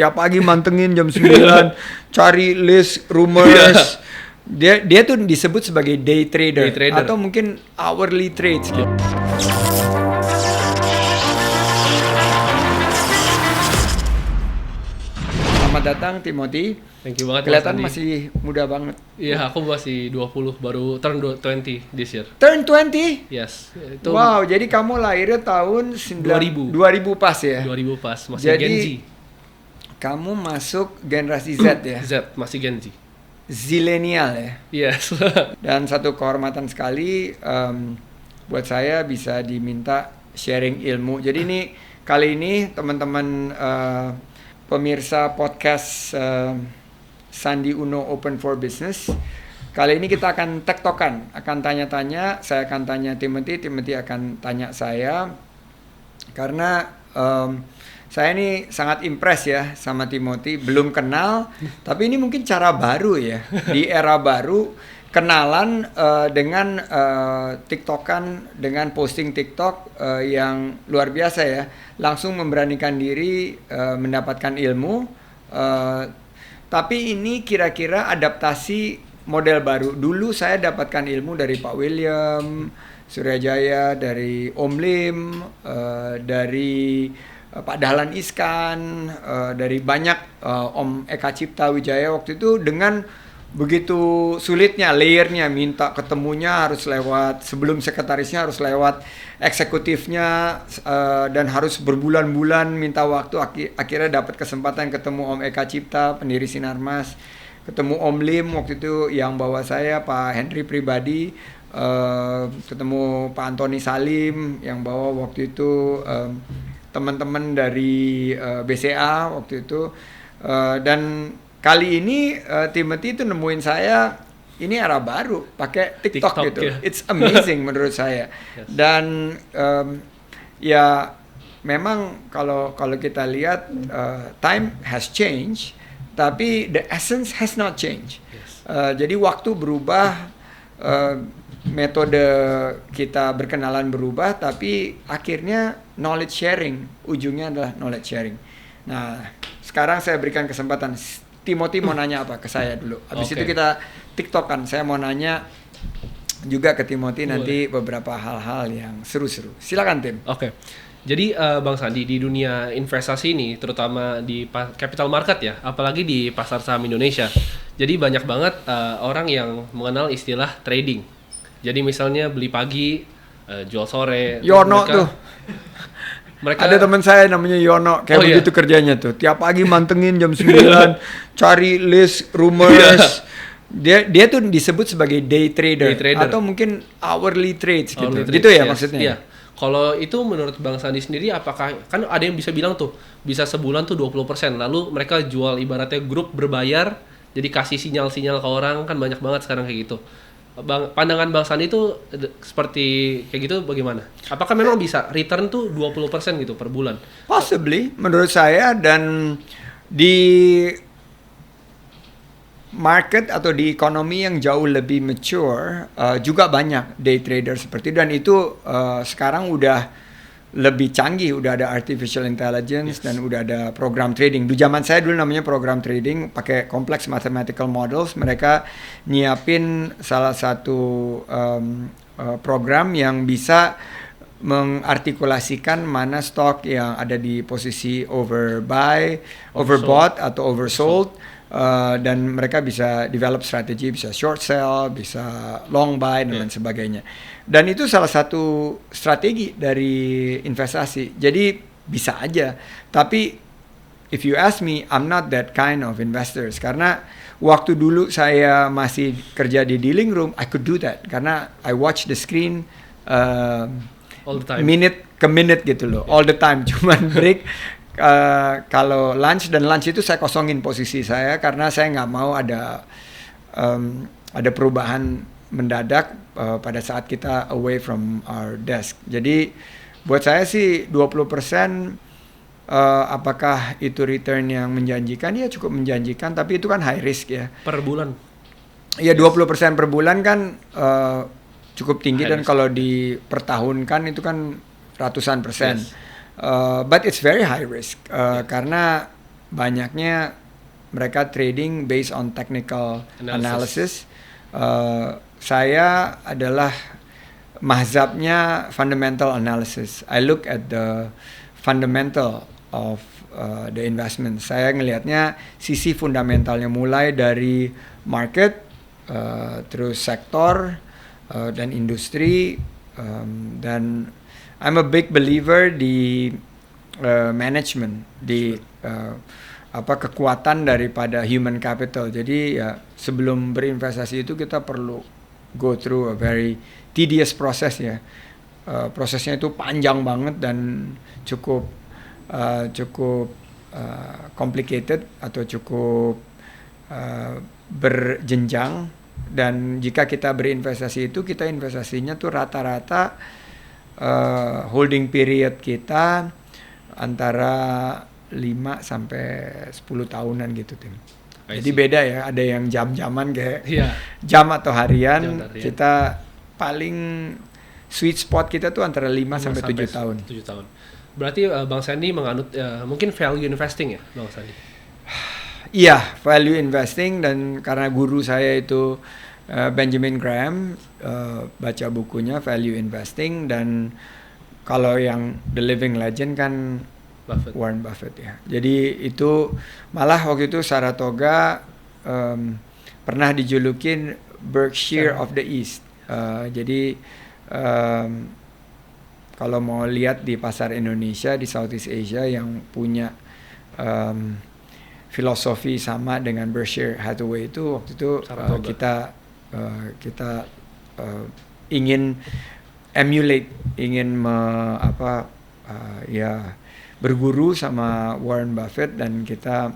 tiap pagi mantengin jam 9, cari list rumors. Dia tuh disebut sebagai day trader atau mungkin hourly trades gitu. Selamat datang Timothy. Thank you banget. Kelihatan masih muda banget. Iya, aku masih 20, baru turn 20 this year. Turn 20? Yes. Itu Wow, jadi kamu lahirnya tahun 2000 pas ya? 2000 pas, masih Jadi, Gen Z. Kamu masuk generasi Z ya? Z, masih Gen Z. Zilenial ya? Yes. Dan satu kehormatan sekali buat saya bisa diminta sharing ilmu. Jadi ini kali ini teman-teman pemirsa podcast Sandi Uno Open for Business. Kali ini kita akan tektokan, akan tanya-tanya. Saya akan tanya Timothy akan tanya saya. Karena saya ini sangat impress ya sama Timothy. Belum kenal, tapi ini mungkin cara baru ya. Di era baru, kenalan dengan TikTokan, dengan posting TikTok yang luar biasa ya. Langsung memberanikan diri mendapatkan ilmu. Tapi ini kira-kira adaptasi model baru. Dulu saya dapatkan ilmu dari Pak William Suryajaya, dari Om Lim, dari Pak Dahlan Iskan, dari banyak Om Eka Cipta Wijaya waktu itu dengan begitu sulitnya layernya, minta ketemunya harus lewat sebelum sekretarisnya, harus lewat eksekutifnya, dan harus berbulan-bulan minta waktu. Akhirnya dapat kesempatan ketemu Om Eka Cipta, pendiri Sinarmas, ketemu Om Lim waktu itu yang bawa saya, Pak Henry Pribadi, ketemu Pak Antoni Salim yang bawa waktu itu teman-teman dari BCA waktu itu, dan kali ini Timothy itu nemuin saya, ini era baru pakai TikTok gitu. Ya. It's amazing menurut saya. Yes. Dan ya memang kalau kita lihat time has changed, tapi the essence has not changed. Yes. Jadi waktu berubah, metode kita berkenalan berubah, tapi akhirnya knowledge sharing, ujungnya adalah knowledge sharing. Nah, sekarang saya berikan kesempatan Timothy mau nanya apa ke saya dulu. Habis itu kita TikTokan. Saya mau nanya juga ke Timothy nanti beberapa hal-hal yang seru-seru. Silakan Tim. Oke. Jadi Bang Sandi, di dunia investasi ini, terutama di capital market ya, apalagi di pasar saham Indonesia, jadi banyak banget orang yang mengenal istilah trading. Jadi misalnya beli pagi, jual sore. Yono tuh. Ada teman saya namanya Yono, kayak begitu kerjanya tuh. Tiap pagi mantengin jam 9, cari list rumors. Dia tuh disebut sebagai day trader atau mungkin hourly trades gitu. Gitu ya maksudnya. Iya. Kalau itu menurut Bang Sandi sendiri, apakah kan ada yang bisa bilang tuh bisa sebulan tuh 20%, lalu mereka jual ibaratnya grup berbayar, jadi kasih sinyal-sinyal ke orang, kan banyak banget sekarang kayak gitu. Pandangan Bang Sandi itu seperti kayak gitu bagaimana? Apakah memang bisa return tuh 20% gitu per bulan? Possibly, menurut saya. Dan di market atau di ekonomi yang jauh lebih mature juga banyak day trader seperti itu. Dan itu sekarang udah lebih canggih, udah ada artificial intelligence, dan udah ada program trading. Di zaman saya dulu namanya program trading, pakai complex mathematical models. Mereka nyiapin salah satu program yang bisa mengartikulasikan mana stok yang ada di posisi overbought atau oversold. Dan mereka bisa develop strategi, bisa short sell, bisa long buy, dan lain sebagainya. Dan itu salah satu strategi dari investasi. Jadi bisa aja. Tapi if you ask me, I'm not that kind of investors. Karena waktu dulu saya masih kerja di dealing room, I could do that. Karena I watch the screen all the time. Minute ke minute gitu loh. All the time. Cuman break. Kalau lunch itu saya kosongin posisi saya karena saya nggak mau ada perubahan mendadak pada saat kita away from our desk. Jadi buat saya sih 20% apakah itu return yang menjanjikan? Ya cukup menjanjikan, tapi itu kan high risk ya. Per bulan? Ya 20% per bulan kan cukup tinggi, dan kalau dipertahunkan itu kan ratusan persen. But it's very high risk karena banyaknya mereka trading based on technical analysis. Saya adalah mazhabnya fundamental analysis. I look at the fundamental of the investment. Saya ngelihatnya sisi fundamentalnya mulai dari market, terus sektor dan industri, dan I'm a big believer di management, di kekuatan daripada human capital. Jadi ya sebelum berinvestasi itu kita perlu go through a very tedious process ya. Prosesnya itu panjang banget dan cukup complicated atau cukup berjenjang. Dan jika kita berinvestasi itu, kita investasinya tuh rata-rata holding period kita antara 5 sampai 10 tahunan gitu, Tim. Jadi beda ya, ada yang jam-jaman kayak jam atau harian. Kita paling sweet spot kita tuh antara 5 sampai 7 tahun. 7 tahun. Berarti Bang Sandy menganut mungkin value investing ya, Bang Sandy? Iya, value investing, dan karena guru saya itu Benjamin Graham, baca bukunya Value Investing, dan kalau yang The Living Legend kan Warren Buffett ya. Jadi itu malah waktu itu Saratoga pernah dijulukin Berkshire of the East. Jadi kalau mau lihat di pasar Indonesia, di Southeast Asia yang punya filosofi sama dengan Berkshire Hathaway itu, waktu itu kita ingin emulate, ingin berguru sama Warren Buffett, dan kita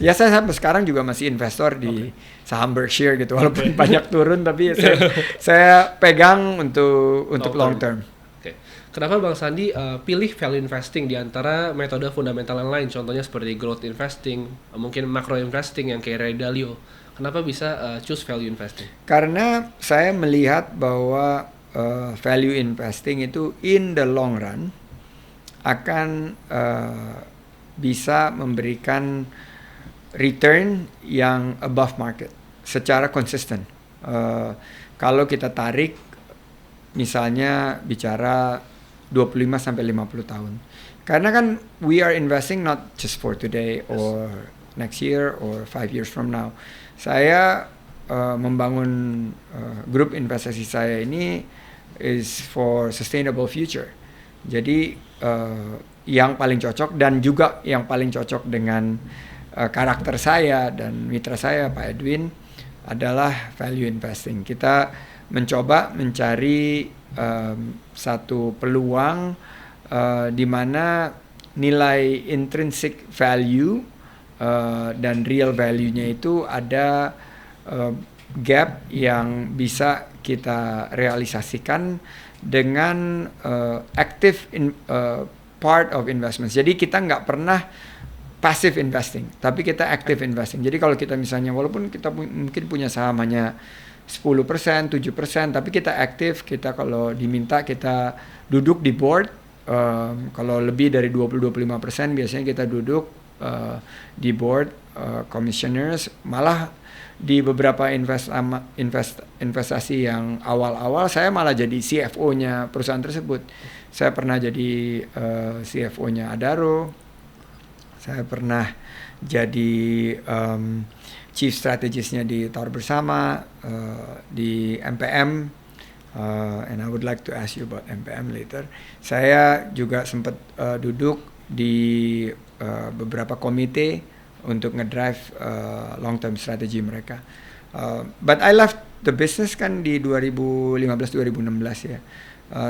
saya sampai sekarang juga masih investor di saham Berkshire gitu, walaupun banyak turun, tapi saya pegang untuk long term. Okay. Kenapa Bang Sandy pilih value investing di antara metode fundamental yang lain, contohnya seperti growth investing, mungkin macro investing yang kayak Ray Dalio? Kenapa bisa choose value investing? Karena saya melihat bahwa value investing itu in the long run akan bisa memberikan return yang above market secara konsisten. Kalau kita tarik misalnya bicara 25 sampai 50 tahun. Karena kan we are investing not just for today or next year or 5 years from now. Saya membangun grup investasi saya ini is for sustainable future. Jadi yang paling cocok, dan juga yang paling cocok dengan karakter saya dan mitra saya Pak Edwin, adalah value investing. Kita mencoba mencari satu peluang di mana nilai intrinsic value dan real value-nya itu ada gap yang bisa kita realisasikan dengan active part of investment. Jadi kita nggak pernah passive investing, tapi kita active investing. Jadi kalau kita misalnya, walaupun kita mungkin punya saham hanya 10%, 7%, tapi kita aktif, kita kalau diminta kita duduk di board, kalau lebih dari 20-25% biasanya kita duduk di board commissioners. Malah di beberapa investasi yang awal-awal saya malah jadi CFO-nya perusahaan tersebut. Saya pernah jadi CFO-nya Adaro, saya pernah jadi Chief Strategist-nya di Tower Bersama, di MPM, and I would like to ask you about MPM later. Saya juga sempat duduk di beberapa komite untuk ngedrive long term strategy mereka. But I left the business kan di 2015-2016 ya.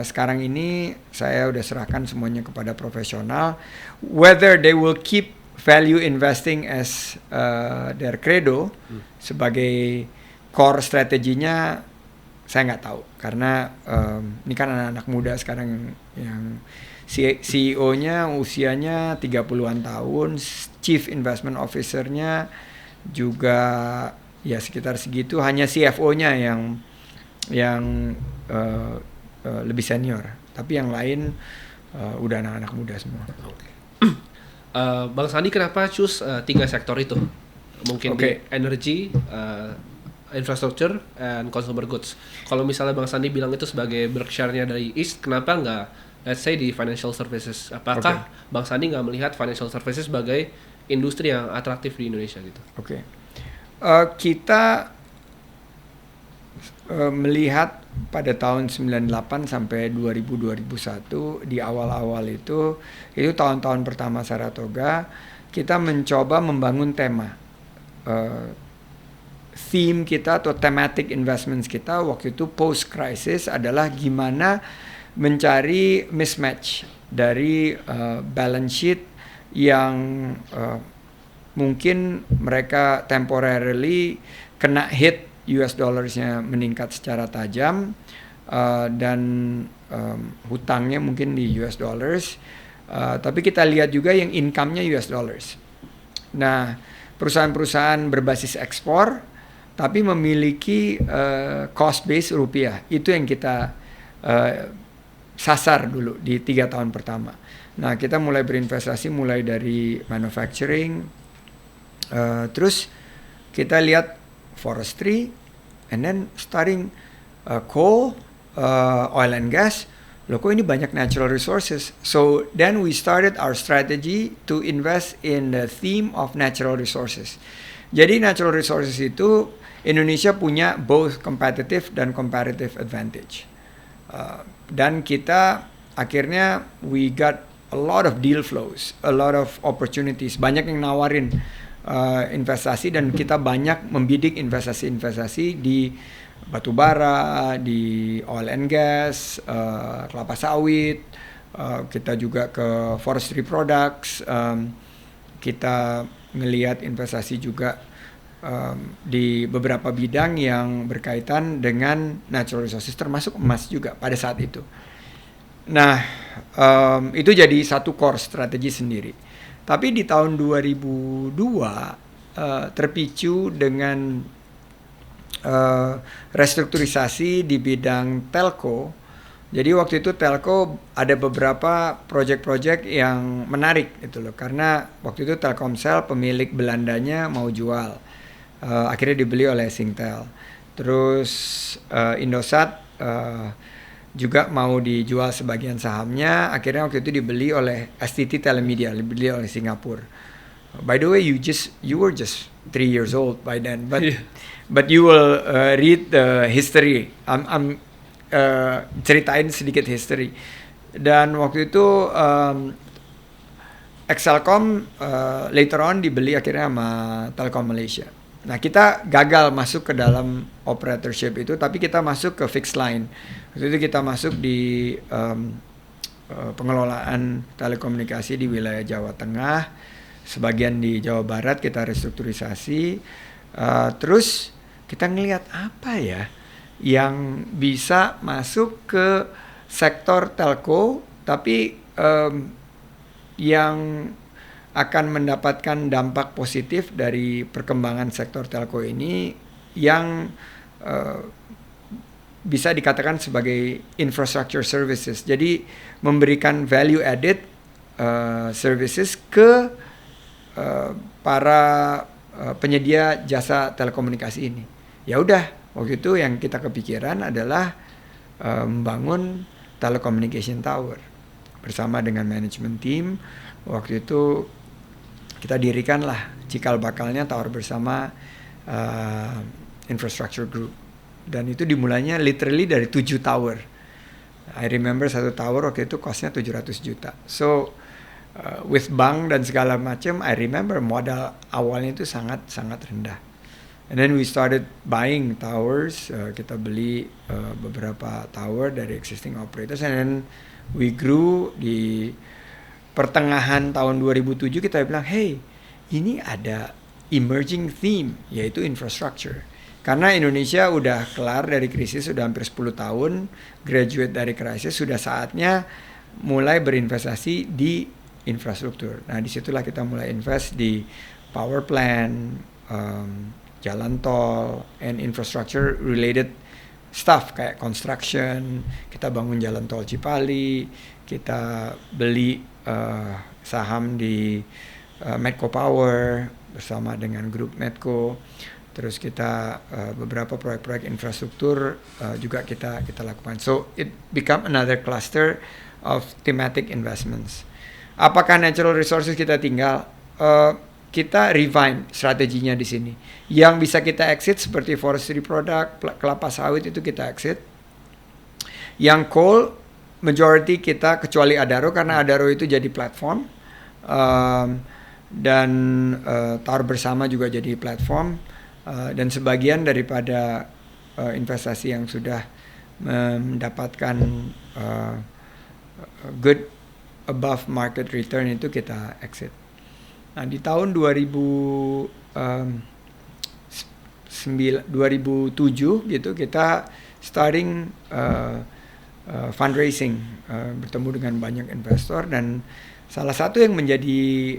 Sekarang ini saya udah serahkan semuanya kepada profesional. Whether they will keep value investing as their credo sebagai core strateginya, saya nggak tahu, karena ini kan anak-anak muda sekarang yang CEO-nya usianya 30-an tahun, Chief Investment Officer-nya juga ya sekitar segitu, hanya CFO-nya yang lebih senior, tapi yang lain udah anak-anak muda semua. Okay. Bang Sandi kenapa choose 3 sektor itu? Mungkin di energy, infrastructure, and consumer goods. Kalau misalnya Bang Sandi bilang itu sebagai Berkshire-nya dari East, kenapa nggak let's say di financial services? Apakah Bang Sandi nggak melihat financial services sebagai industri yang atraktif di Indonesia gitu? Kita melihat pada tahun 98 sampai 2000-2001 di awal-awal itu tahun-tahun pertama Saratoga, kita mencoba membangun tema. Theme kita atau thematic investments kita waktu itu post crisis adalah gimana mencari mismatch dari balance sheet yang mungkin mereka temporarily kena hit, US dollars-nya meningkat secara tajam, dan hutangnya mungkin di US dollars, tapi kita lihat juga yang income-nya US dollars. Nah, perusahaan-perusahaan berbasis ekspor tapi memiliki cost base rupiah, itu yang kita sasar dulu di 3 tahun pertama. Nah, kita mulai berinvestasi mulai dari manufacturing, terus kita lihat forestry, and then starting coal, oil and gas. Loh, kok ini banyak natural resources? So then we started our strategy to invest in the theme of natural resources. Jadi natural resources itu Indonesia punya both competitive dan comparative advantage. Dan kita akhirnya we got a lot of deal flows, a lot of opportunities. Banyak yang nawarin investasi, dan kita banyak membidik investasi-investasi di batu bara, di oil and gas, kelapa sawit, kita juga ke forestry products, kita ngelihat investasi juga di beberapa bidang yang berkaitan dengan natural resources, termasuk emas juga pada saat itu. Nah, itu jadi satu core strategi sendiri. Tapi di tahun 2002 terpicu dengan restrukturisasi di bidang telco. Jadi waktu itu telco ada beberapa proyek-proyek yang menarik gitu loh, karena waktu itu Telkomsel pemilik Belandanya mau jual, akhirnya dibeli oleh Singtel. Terus Indosat juga mau dijual sebagian sahamnya, akhirnya waktu itu dibeli oleh STT Telemedia, dibeli oleh Singapura. By the way, you were just 3 years old by then, but you will read the history. I'm ceritain sedikit history. Dan waktu itu Excelcom later on dibeli akhirnya sama Telkom Malaysia. Nah, kita gagal masuk ke dalam operatorship itu, tapi kita masuk ke fixed line. Waktu itu kita masuk di pengelolaan telekomunikasi di wilayah Jawa Tengah, sebagian di Jawa Barat kita restrukturisasi. Terus kita ngelihat apa ya yang bisa masuk ke sektor telco, tapi yang akan mendapatkan dampak positif dari perkembangan sektor telco ini, yang bisa dikatakan sebagai infrastructure services. Jadi memberikan value added services ke para penyedia jasa telekomunikasi ini. Ya udah, waktu itu yang kita kepikiran adalah membangun telecommunication tower bersama dengan manajemen team. Waktu itu kita dirikanlah cikal bakalnya tower bersama infrastructure group, dan itu dimulainya literally dari 7 tower. I remember satu tower waktu itu costnya 700 juta. So with bank dan segala macam, I remember modal awalnya itu sangat rendah. And then we started buying towers. Kita beli beberapa tower dari existing operators, and then we grew. Di pertengahan tahun 2007 kita bilang, hey, ini ada emerging theme, yaitu infrastructure. Karena Indonesia udah kelar dari krisis, sudah hampir 10 tahun, graduate dari krisis, sudah saatnya mulai berinvestasi di infrastruktur. Nah, disitulah kita mulai invest di power plant, jalan tol, and infrastructure related stuff kayak construction. Kita bangun jalan tol Cipali, kita beli saham di Medco Power bersama dengan grup Medco. Terus kita beberapa proyek-proyek infrastruktur juga kita lakukan. So it become another cluster of thematic investments. Apakah natural resources kita tinggal? Kita refine strateginya di sini. Yang bisa kita exit seperti forestry product, kelapa sawit itu kita exit. Yang coal majority kita kecuali Adaro karena Adaro itu jadi platform dan Tower Bersama juga jadi platform. Dan sebagian daripada investasi yang sudah mendapatkan good above market return itu kita exit. Nah di tahun 2007 gitu kita starting fundraising, bertemu dengan banyak investor, dan salah satu yang menjadi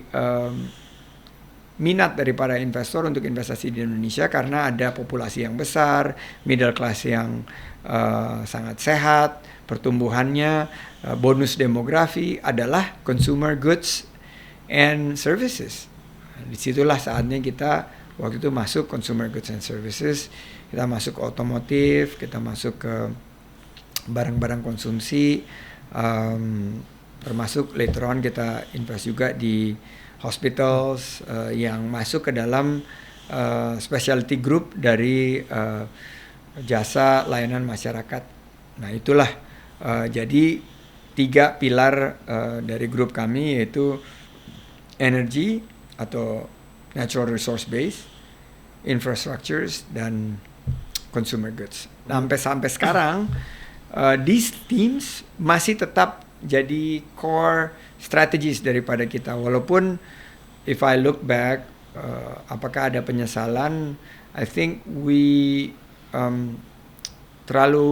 minat daripada investor untuk investasi di Indonesia karena ada populasi yang besar, middle class yang sangat sehat, pertumbuhannya, bonus demografi adalah consumer goods and services. Disitulah saatnya kita waktu itu masuk consumer goods and services, kita masuk ke otomotif, kita masuk ke barang-barang konsumsi, termasuk later on kita invest juga di hospitals yang masuk ke dalam specialty group dari jasa layanan masyarakat. Nah itulah jadi 3 pilar dari grup kami, yaitu energy atau natural resource base, infrastructures, dan consumer goods. Sampai sekarang these themes masih tetap jadi core strategies daripada kita, walaupun if I look back, apakah ada penyesalan? I think we terlalu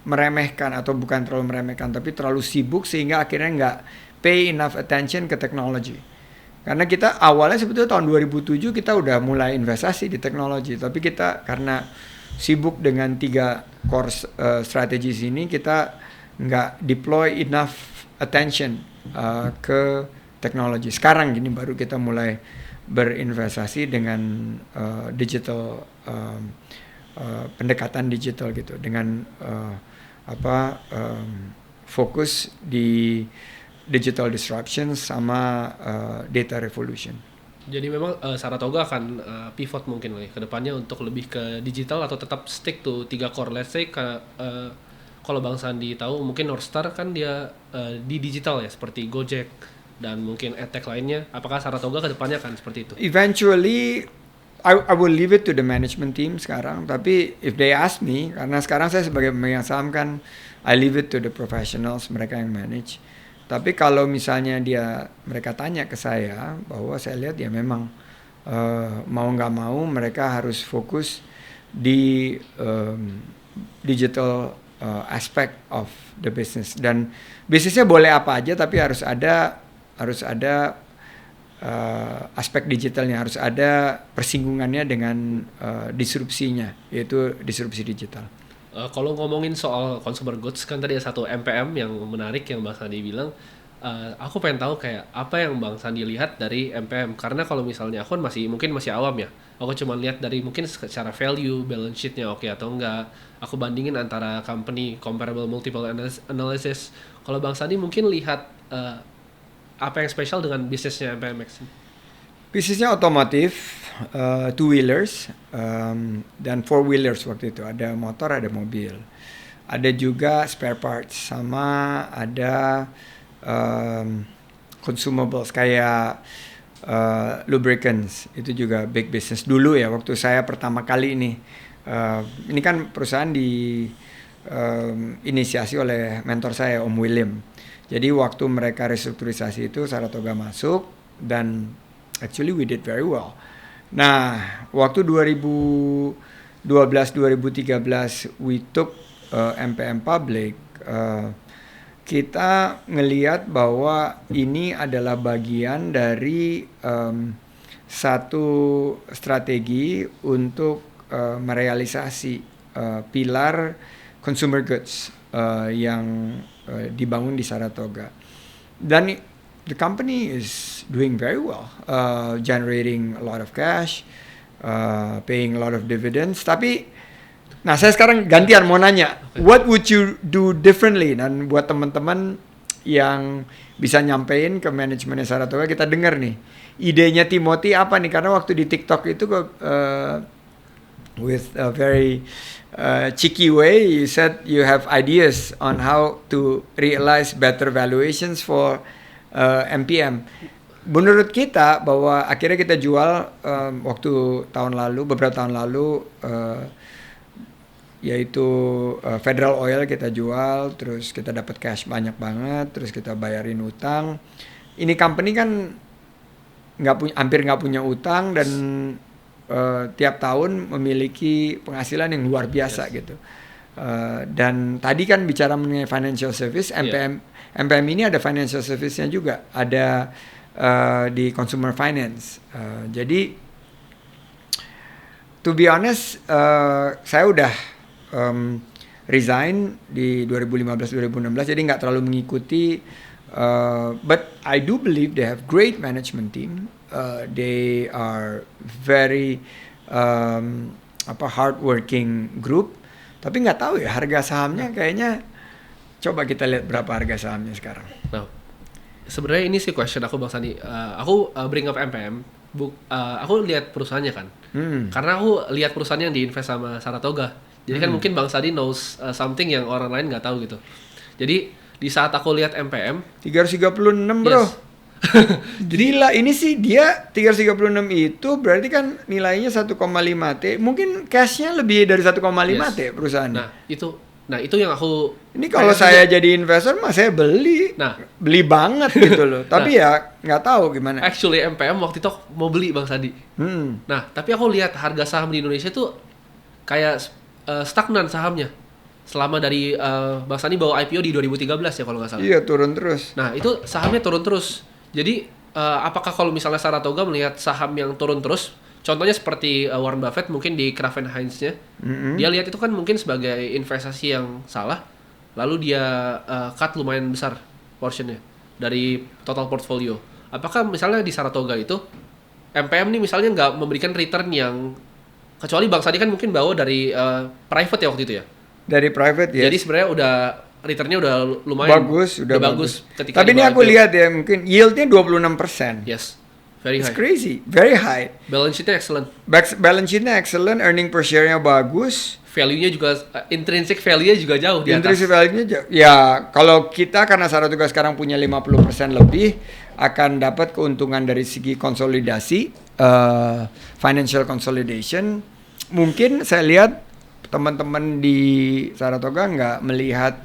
meremehkan, atau bukan terlalu meremehkan, tapi terlalu sibuk sehingga akhirnya nggak pay enough attention ke teknologi. Karena kita awalnya sebetulnya tahun 2007 kita udah mulai investasi di teknologi, tapi kita karena sibuk dengan 3 core strategies ini, kita nggak deploy enough attention ke teknologi. Sekarang gini baru kita mulai berinvestasi dengan digital, pendekatan digital gitu, dengan fokus di digital disruption sama data revolution. Jadi memang Saratoga akan pivot mungkin ke depannya untuk lebih ke digital, atau tetap stick to 3 core. Let's say kalau Bang Sandi tahu, mungkin Northstar kan dia di digital ya, seperti Gojek dan mungkin edtech lainnya. Apakah Saratoga ke depannya akan seperti itu? Eventually I will leave it to the management team sekarang, tapi if they ask me, karena sekarang saya sebagai pemegang saham kan, I leave it to the professionals, mereka yang manage. Tapi kalau misalnya mereka tanya ke saya, bahwa saya lihat ya memang mau nggak mau mereka harus fokus di digital aspect of the business, dan bisnisnya boleh apa aja tapi harus ada aspek digitalnya, harus ada persinggungannya dengan disrupsinya, yaitu disrupsi digital. Kalau ngomongin soal consumer goods, kan tadi ada satu MPM yang menarik yang Bang Sandi bilang. Aku pengen tahu kayak apa yang Bang Sandi lihat dari MPM, karena kalau misalnya aku kan mungkin masih awam ya. Aku cuma lihat dari mungkin secara value, balance sheet-nya oke atau enggak. Aku bandingin antara company, comparable multiple analysis. Kalau Bang Sandi mungkin lihat apa yang spesial dengan bisnisnya MPMX? Bisnisnya otomotif, two-wheelers, dan four-wheelers waktu itu. Ada motor, ada mobil. Ada juga spare parts, sama ada consumables kayak lubricants. Itu juga big business dulu ya, waktu saya pertama kali ini. Ini kan perusahaan inisiasi oleh mentor saya, Om William. Jadi waktu mereka restrukturisasi itu Saratoga masuk, dan actually we did very well. Nah, waktu 2012-2013 we took MPM public, kita ngelihat bahwa ini adalah bagian dari satu strategi untuk merealisasi pilar consumer goods yang dibangun di Saratoga. Dan the company is doing very well, generating a lot of cash, paying a lot of dividends. Tapi, nah saya sekarang gantian mau nanya, what would you do differently? Dan buat teman-teman yang bisa nyampein ke manajemennya Saratoga, kita dengar nih, idenya Timothy apa nih? Karena waktu di TikTok itu with a very cheeky way, you said you have ideas on how to realize better valuations for MPM. Menurut kita bahwa akhirnya kita jual waktu beberapa tahun lalu, yaitu Federal Oil kita jual, terus kita dapat cash banyak banget, terus kita bayarin utang. Ini company kan hampir nggak punya utang dan tiap tahun memiliki penghasilan yang luar biasa gitu. Dan tadi kan bicara mengenai financial service, MPM ini ada financial service-nya juga, ada di consumer finance. Jadi to be honest, saya udah resign di 2015-2016, jadi nggak terlalu mengikuti. But I do believe they have great management team. They are very hardworking group. Tapi nggak tahu ya harga sahamnya kayaknya. Coba kita lihat berapa harga sahamnya sekarang. Nah, sebenarnya ini sih question aku Bang Sandi. Aku bring up MPM. Aku lihat perusahaannya kan. Karena aku lihat perusahaan yang diinvest sama Saratoga. Jadi kan mungkin Bang Sandi knows something yang orang lain nggak tahu gitu. Jadi di saat aku lihat MPM 336 bro. Yes. Gila, ini sih dia 336 itu berarti kan nilainya 1,5 T. Mungkin cashnya lebih dari 1,5 T perusahaannya. Nah itu yang aku. Ini kalau saya jadi investor mah saya beli. Beli banget gitu loh. Tapi ya nggak tahu gimana. Actually MPM waktu itu mau beli Bang Sandi. Nah tapi aku lihat harga saham di Indonesia tuh kayak stagnan sahamnya. Selama dari Bang Sandi bawa IPO di 2013 ya kalau nggak salah. Iya, turun terus. Nah itu sahamnya turun terus. Jadi apakah kalau misalnya Saratoga melihat saham yang turun terus, contohnya seperti Warren Buffett mungkin di Kraft Heinz-nya, dia lihat itu kan mungkin sebagai investasi yang salah, lalu dia cut lumayan besar portionnya dari total portfolio. Apakah misalnya di Saratoga itu MPM nih misalnya nggak memberikan return yang, kecuali Bang Sandi kan mungkin bawa dari private ya waktu itu ya? Dari private ya. Jadi sebenarnya udah returnnya udah lumayan udah bagus. Tapi ini aku lihat ya, mungkin yieldnya 26%. Yes, very high. It's crazy, very high. Balance sheetnya excellent. Balance sheetnya excellent, earning per share-nya bagus. Value-nya juga, intrinsic value-nya juga jauh di atas. Intrinsic value-nya jauh. Ya, kalau kita karena Saratoga sekarang punya 50% lebih, akan dapat keuntungan dari segi konsolidasi, financial consolidation. Mungkin saya lihat teman-teman di Saratoga nggak melihat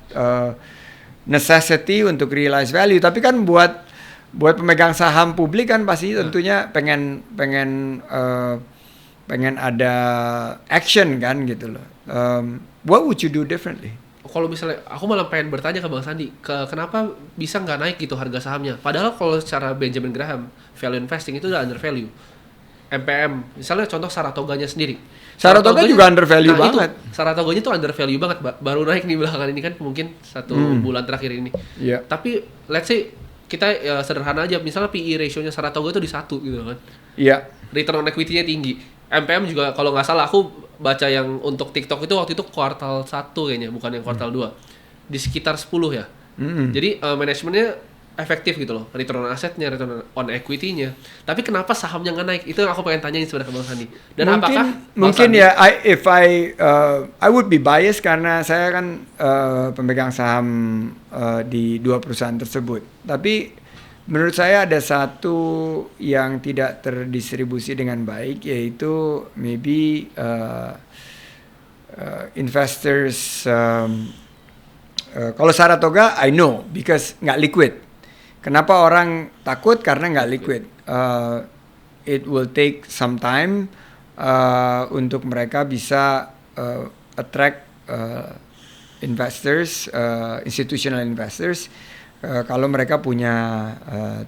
necessity untuk realize value, tapi kan buat pemegang saham publik kan pasti tentunya pengen ada action kan gitu loh. What would you do differently? Kalau misalnya aku malah pengen bertanya ke Bang Sandi, kenapa bisa nggak naik gitu harga sahamnya? Padahal kalau secara Benjamin Graham value investing itu udah under value. MPM, misalnya contoh Saratoganya sendiri. Saratoga juga under value banget. Saratoganya tuh under value banget, baru naik nih belakangan ini kan mungkin 1 bulan terakhir ini. Yeah. Tapi let's say kita sederhana aja, misalnya PE ratio-nya Saratoga itu di 1 gitu kan. Iya. Yeah. Return on equity-nya tinggi. MPM juga kalau nggak salah aku baca yang untuk TikTok itu waktu itu kuartal 1 kayaknya, bukan yang kuartal 2. Di sekitar 10 ya. Jadi manajemennya efektif gitu loh, return on assetnya, return on equity-nya. Tapi kenapa sahamnya nggak naik? Itu yang aku pengen tanyain sebenarnya ke Bang Sandi. Dan mungkin ya, I would be biased karena saya kan pemegang saham di 2 perusahaan tersebut. Tapi menurut saya ada satu yang tidak terdistribusi dengan baik, yaitu maybe investors. Kalau Saratoga, I know because nggak liquid. Kenapa orang takut? Karena nggak liquid. It will take some time untuk mereka bisa attract investors, institutional investors, kalau mereka punya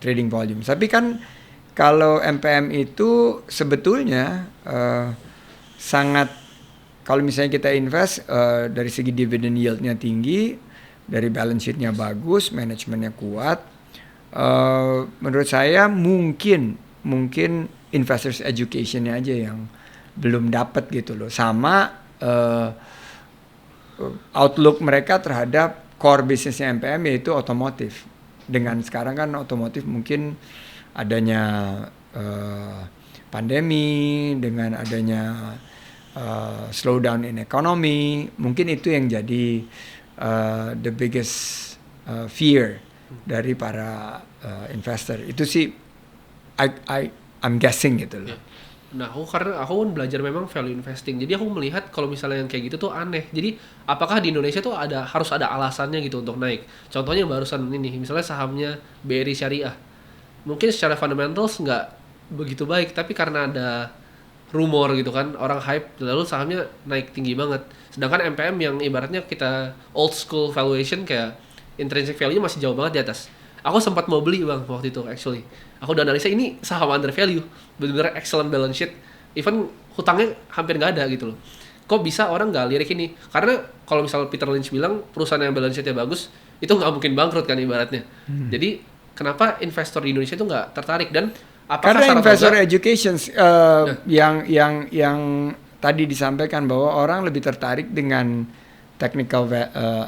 trading volume. Tapi kan kalau MPM itu sebetulnya sangat, kalau misalnya kita invest dari segi dividend yield-nya tinggi, dari balance sheet-nya bagus, manajemennya kuat, menurut saya mungkin investors education-nya aja yang belum dapat gitu loh, sama outlook mereka terhadap core bisnisnya MPM yaitu otomotif. Dengan sekarang kan otomotif mungkin adanya pandemi, dengan adanya slowdown in economy, mungkin itu yang jadi the biggest fear dari para investor. Itu sih I'm guessing gitu loh. Nah, karena aku kan belajar memang value investing. Jadi aku melihat kalau misalnya yang kayak gitu tuh aneh. Jadi apakah di Indonesia tuh harus ada alasannya gitu untuk naik? Contohnya barusan ini, misalnya sahamnya BRI Syariah. Mungkin secara fundamentals nggak begitu baik, tapi karena ada rumor gitu kan, orang hype, lalu sahamnya naik tinggi banget. Sedangkan MPM yang ibaratnya kita old school valuation, kayak intrinsic value masih jauh banget di atas. Aku sempat mau beli bang waktu itu actually. Aku udah analisa ini saham under value, benar-benar excellent balance sheet, even hutangnya hampir nggak ada gitu loh. Kok bisa orang nggak lirik ini? Karena kalau misalnya Peter Lynch bilang perusahaan yang balance sheetnya bagus itu nggak mungkin bangkrut kan ibaratnya. Jadi kenapa investor di Indonesia itu nggak tertarik, dan apakah karena investor juga, education yang tadi disampaikan bahwa orang lebih tertarik dengan technical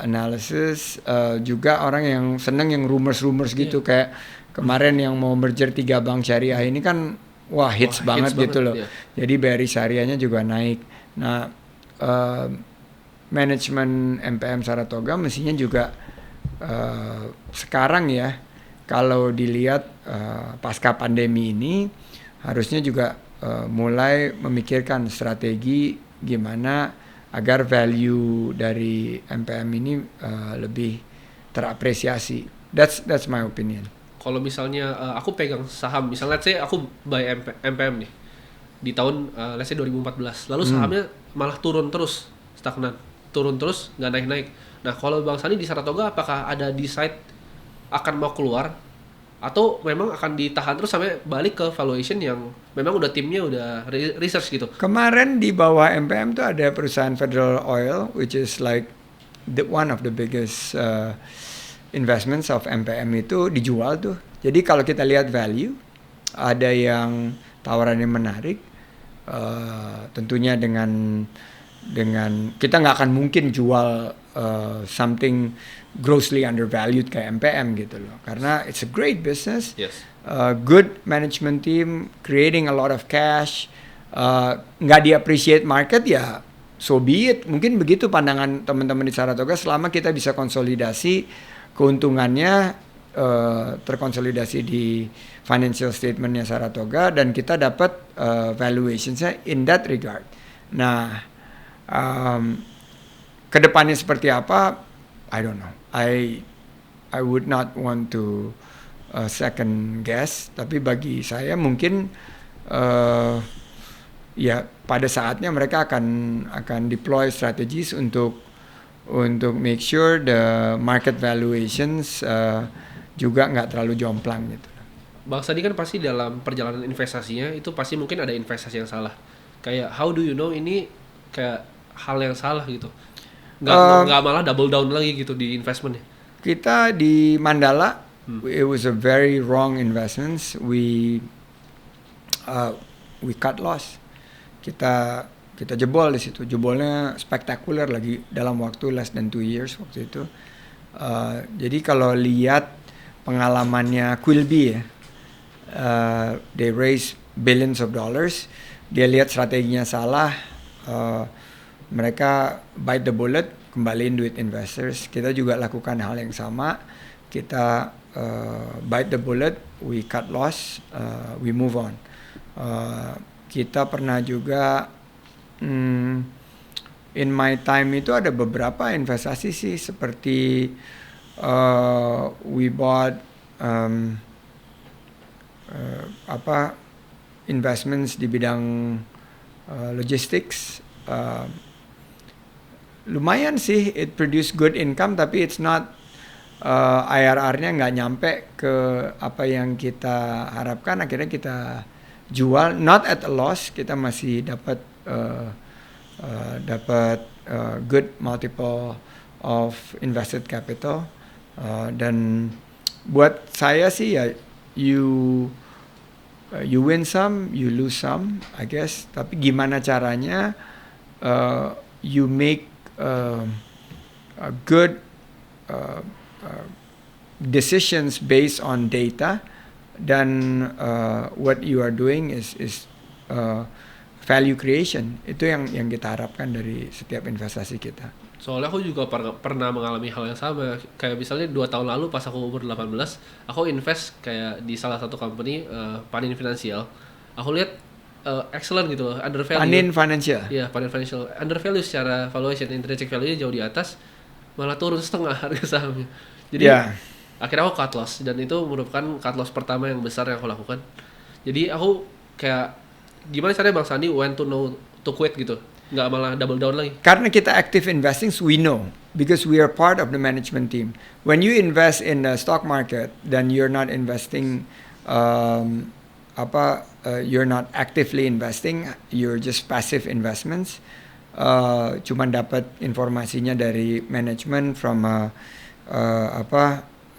analysis, juga orang yang seneng yang rumors gitu, kayak kemarin yang mau merger 3 bank syariah ini kan hits banget gitu loh. Jadi BRI Syariahnya juga naik. Nah, manajemen MPM Saratoga mestinya juga sekarang ya, kalau dilihat pasca pandemi ini harusnya juga mulai memikirkan strategi gimana agar value dari MPM ini lebih terapresiasi. That's my opinion. Kalau misalnya aku pegang saham, misalnya let's say aku buy MPM nih di tahun let's say 2014, lalu sahamnya malah turun terus, stagnan, turun terus, nggak naik-naik. Nah, kalau Bang Sandi di Saratoga apakah ada decide akan mau keluar atau memang akan ditahan terus sampai balik ke valuation yang memang udah timnya udah research gitu? Kemarin di bawah MPM tuh ada perusahaan Federal Oil, which is like one of the biggest investments of MPM, itu dijual tuh. Jadi kalau kita lihat value, ada yang tawarannya menarik, tentunya dengan kita nggak akan mungkin jual something grossly undervalued kayak MPM gitu loh, karena it's a great business, good management team, creating a lot of cash, nggak di-appreciate market ya so be it. Mungkin begitu pandangan teman-teman di Saratoga, selama kita bisa konsolidasi keuntungannya terkonsolidasi di financial statementnya Saratoga dan kita dapat valuationsnya in that regard. Nah, kedepannya seperti apa? I don't know. I would not want to second guess. Tapi bagi saya mungkin ya pada saatnya mereka akan deploy strategies untuk make sure the market valuations juga nggak terlalu jomplang gitu. Bang Sandi kan pasti dalam perjalanan investasinya itu pasti mungkin ada investasi yang salah. Kayak how do you know ini kayak hal yang salah gitu? Nggak malah double down lagi gitu di investmentnya. Kita di Mandala, it was a very wrong investments. We cut loss. Kita jebol di situ. Jebolnya spektakuler lagi dalam waktu less than 2 years waktu itu. Jadi kalau lihat pengalamannya Quilby ya, they raise billions of dollars. Dia lihat strateginya salah. Mereka bite the bullet, kembaliin duit investors. Kita juga lakukan hal yang sama. Kita bite the bullet, we cut loss, we move on. Kita pernah juga in my time itu ada beberapa investasi sih, seperti we bought investments di bidang logistics. Lumayan sih, it produce good income, tapi it's not IRR-nya nggak nyampe ke apa yang kita harapkan. Akhirnya kita jual, not at a loss, kita masih dapat good multiple of invested capital, dan buat saya sih ya, you win some, you lose some, I guess. Tapi gimana caranya you make a good decisions based on data, dan what you are doing is value creation. Itu yang kita harapkan dari setiap investasi kita. Soalnya aku juga pernah mengalami hal yang sama. Kayak misalnya 2 tahun lalu pas aku umur 18, aku invest kayak di salah satu company, Panin Financial. Aku lihat excellent gitu loh, undervalue. Panin Financial? Iya, Panin Financial. Undervalue secara valuation, intrinsic value-nya jauh di atas, malah turun setengah harga sahamnya. Jadi akhirnya aku cut loss, dan itu merupakan cut loss pertama yang besar yang aku lakukan. Jadi aku kayak, gimana caranya Bang Sandi when to know to quit gitu? Nggak malah double down lagi. Karena kita active investing, we know because we are part of the management team. When you invest in the stock market, then you're not investing you're not actively investing, you're just passive investments. Cuman dapat informasinya dari management from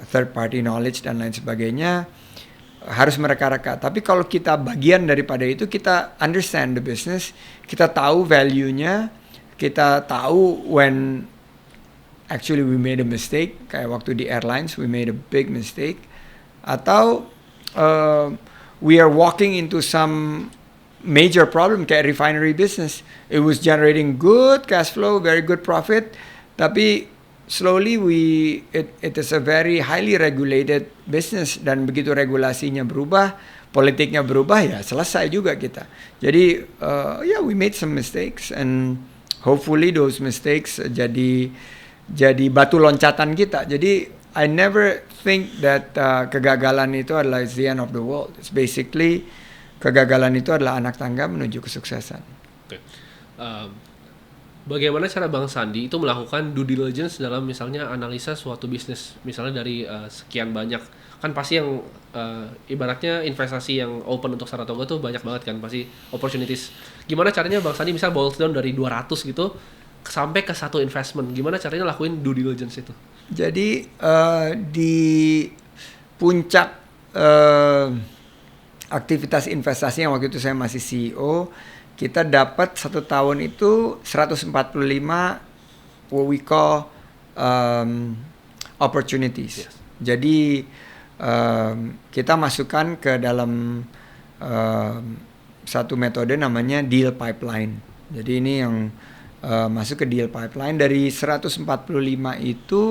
third party knowledge dan lain sebagainya. Harus mereka-reka. Tapi kalau kita bagian daripada itu, kita understand the business, kita tahu value-nya, kita tahu when actually we made a mistake, kayak waktu di airlines we made a big mistake, atau we are walking into some major problem kayak refinery business. It was generating good cash flow, very good profit, tapi slowly it is a very highly regulated business, dan begitu regulasinya berubah, politiknya berubah, ya selesai juga kita. Jadi we made some mistakes, and hopefully those mistakes jadi batu loncatan kita. Jadi I never think that kegagalan itu adalah the end of the world. It's basically kegagalan itu adalah anak tangga menuju kesuksesan. Okay. Bagaimana cara Bang Sandi itu melakukan due diligence dalam misalnya analisa suatu bisnis, misalnya dari sekian banyak, kan pasti yang ibaratnya investasi yang open untuk Saratoga tuh banyak banget kan, pasti opportunities. Gimana caranya Bang Sandi misal boils down dari 200 gitu sampai ke satu investment, gimana caranya lakuin due diligence itu? Jadi di puncak aktivitas investasi yang waktu itu saya masih CEO, kita dapat 1 tahun itu 145 what we call opportunities. Yes. Jadi kita masukkan ke dalam satu metode namanya deal pipeline. Jadi ini yang masuk ke deal pipeline. Dari 145 itu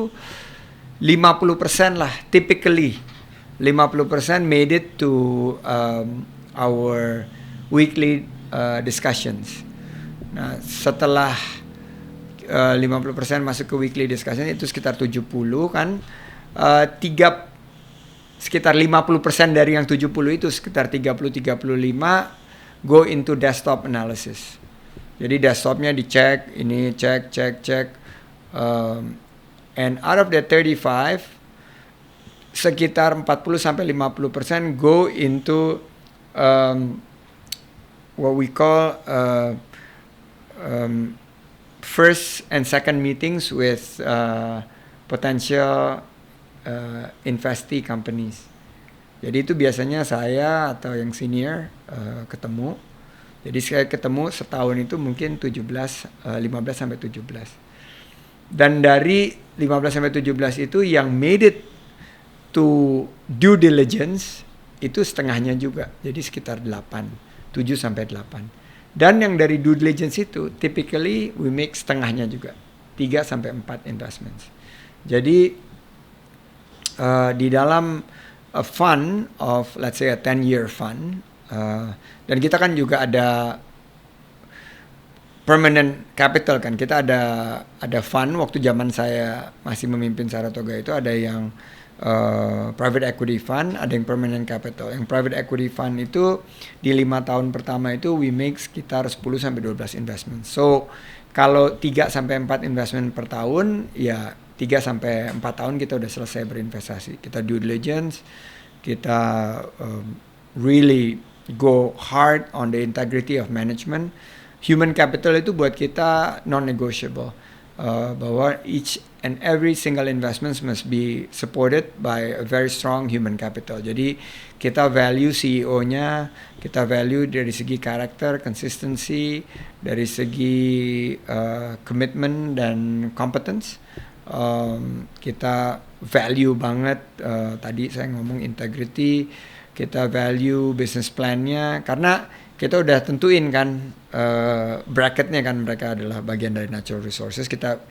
50% lah, typically 50% made it to our weekly discussions. Nah, setelah 50% masuk ke weekly discussion itu sekitar 70 kan, sekitar 50% dari yang 70 itu sekitar 30-35 go into desktop analysis. Jadi desktopnya dicek, ini cek, and out of the 35 sekitar 40-50% go into what we call first and second meetings with potential investee companies. Jadi itu biasanya saya atau yang senior ketemu. Jadi saya ketemu setahun itu mungkin 15 sampai 17. Dan dari 15 sampai 17 itu yang made it to due diligence itu setengahnya juga. Jadi sekitar 7 sampai 8. Dan yang dari due diligence itu typically we make setengahnya juga. 3 sampai 4 investments. Jadi di dalam a fund of let's say a 10-year fund, dan kita kan juga ada permanent capital kan. Kita ada fund waktu zaman saya masih memimpin Saratoga itu ada yang private equity fund, ada yang permanent capital. Yang private equity fund itu di 5 tahun pertama itu we make sekitar 10 sampai 12 investment. So kalau 3 sampai 4 investment per tahun, ya 3 sampai 4 tahun kita udah selesai berinvestasi. Kita due diligence, kita really go hard on the integrity of management. Human capital itu buat kita non-negotiable. bahwa each and every single investments must be supported by a very strong human capital. Jadi kita value CEO-nya, kita value dari segi karakter, consistency, dari segi commitment dan competence. Kita value banget tadi saya ngomong integrity, kita value business plan-nya karena kita udah tentuin kan bracketnya kan mereka adalah bagian dari natural resources. Kita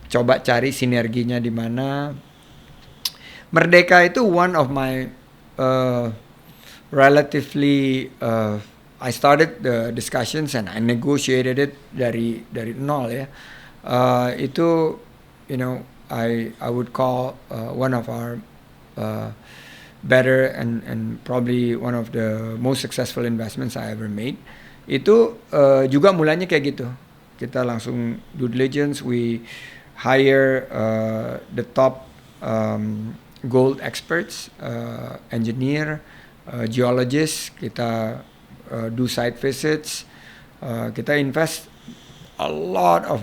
coba cari sinerginya di mana. Merdeka itu one of my relatively I started the discussions and I negotiated it dari nol ya. Itu you know I would call one of our better and probably one of the most successful investments I ever made. Itu juga mulanya kayak gitu. Kita langsung due diligence, we hire the top gold experts, engineer, geologist, kita do site visits, kita invest a lot of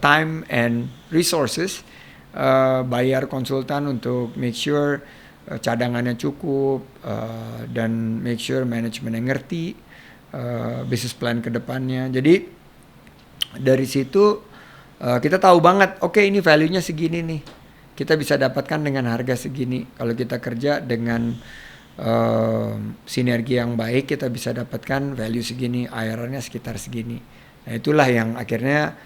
time and resources, bayar konsultan untuk make sure cadangannya cukup dan make sure manajemennya ngerti business plan ke depannya. Jadi dari situ kita tahu banget, oke, ini value-nya segini nih. Kita bisa dapatkan dengan harga segini. Kalau kita kerja dengan sinergi yang baik, kita bisa dapatkan value segini, IRR-nya sekitar segini. Nah, itulah yang akhirnya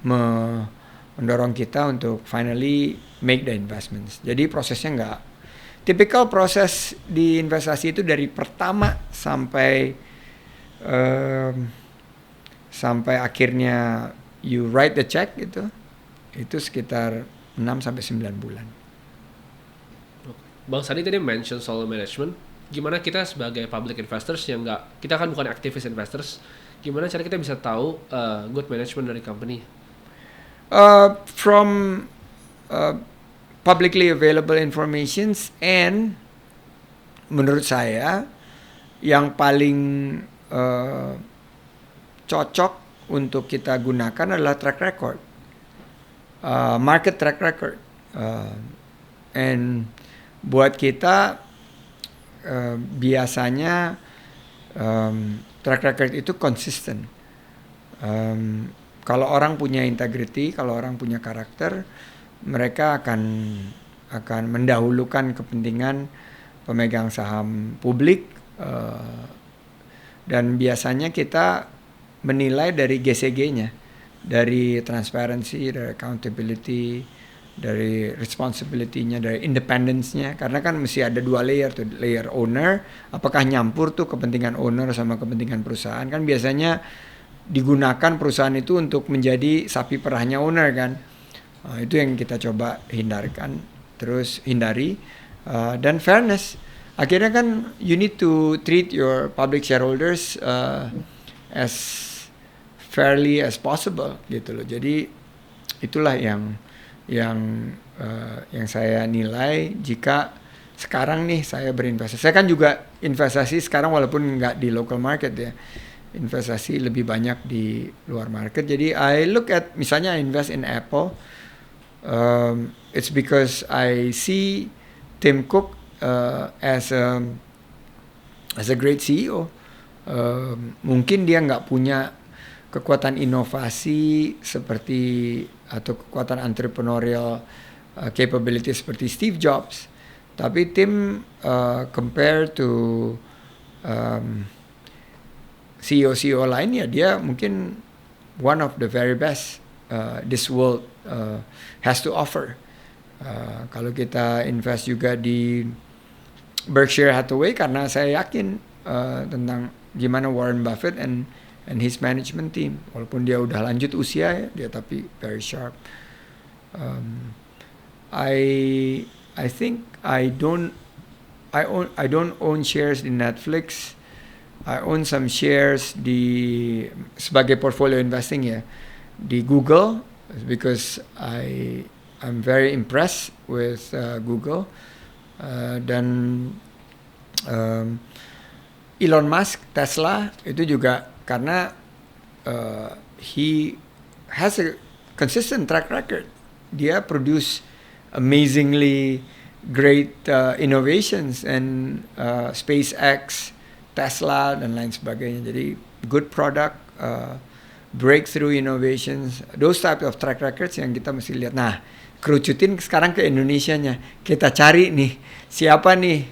mendorong kita untuk finally make the investments. Jadi prosesnya nggak typical proses di investasi itu dari pertama sampai akhirnya you write the check itu sekitar 6 sampai 9 bulan. Bang Sandi tadi mention soal management. Gimana kita sebagai public investors yang kita kan bukan activist investors, gimana cara kita bisa tahu good management dari company? From publicly available informations, and menurut saya yang paling cocok untuk kita gunakan adalah track record, market track record, and buat kita biasanya track record itu konsisten. Kalau orang punya integrity, kalau orang punya karakter, mereka akan mendahulukan kepentingan pemegang saham publik, dan biasanya kita menilai dari GCG-nya, dari transparency, dari accountability, dari responsibility-nya, dari independence-nya, karena kan mesti ada dua layer tuh, layer owner, apakah nyampur tuh kepentingan owner sama kepentingan perusahaan. Kan biasanya digunakan perusahaan itu untuk menjadi sapi perahnya owner kan. Itu yang kita coba hindari, dan fairness. Akhirnya kan you need to treat your public shareholders as fairly as possible gitu loh. Jadi itulah yang saya nilai jika sekarang nih saya berinvestasi. Saya kan juga investasi sekarang walaupun nggak di local market ya. Investasi lebih banyak di luar market. Jadi I look at, misalnya I invest in Apple, it's because I see Tim Cook as a great CEO. Mungkin dia nggak punya kekuatan inovasi seperti atau kekuatan entrepreneurial capability seperti Steve Jobs, tapi Tim compare to CEO lain ya, dia mungkin one of the very best this world has to offer. Kalau kita invest juga di Berkshire Hathaway, karena saya yakin tentang gimana Warren Buffett and his management team, walaupun dia udah lanjut usia ya, dia tapi very sharp. I think I don't own shares di Netflix. I own some shares sebagai portfolio investing ya di Google, because I'm very impressed with Google, dan Elon Musk, Tesla itu juga karena he has a consistent track record. Dia produce amazingly great innovations and SpaceX, Tesla dan lain sebagainya. Jadi good product, breakthrough innovations, those type of track records yang kita mesti lihat. Nah, kerucutin sekarang ke Indonesianya. Kita cari nih siapa nih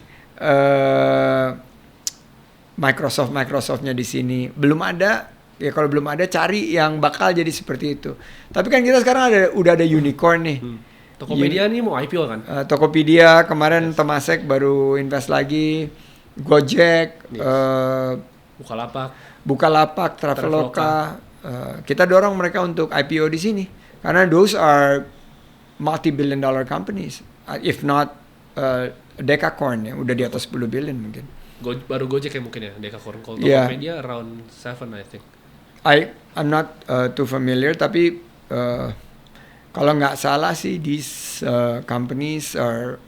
Microsoftnya di sini. Belum ada. Ya kalau belum ada cari yang bakal jadi seperti itu. Tapi kan kita sekarang udah ada unicorn nih. Tokopedia nih mau IPO kan? Tokopedia kemarin Temasek baru invest lagi. Gojek, Bukalapak, Traveloka. Kita dorong mereka untuk IPO di sini karena those are multi-billion dollar companies, if not decacorn ya, udah di atas 10 billion mungkin. Baru Gojek ya mungkin ya, decacorn. Kalau Tokopedia around 7 I think. I'm not too familiar, tapi kalau nggak salah sih these companies are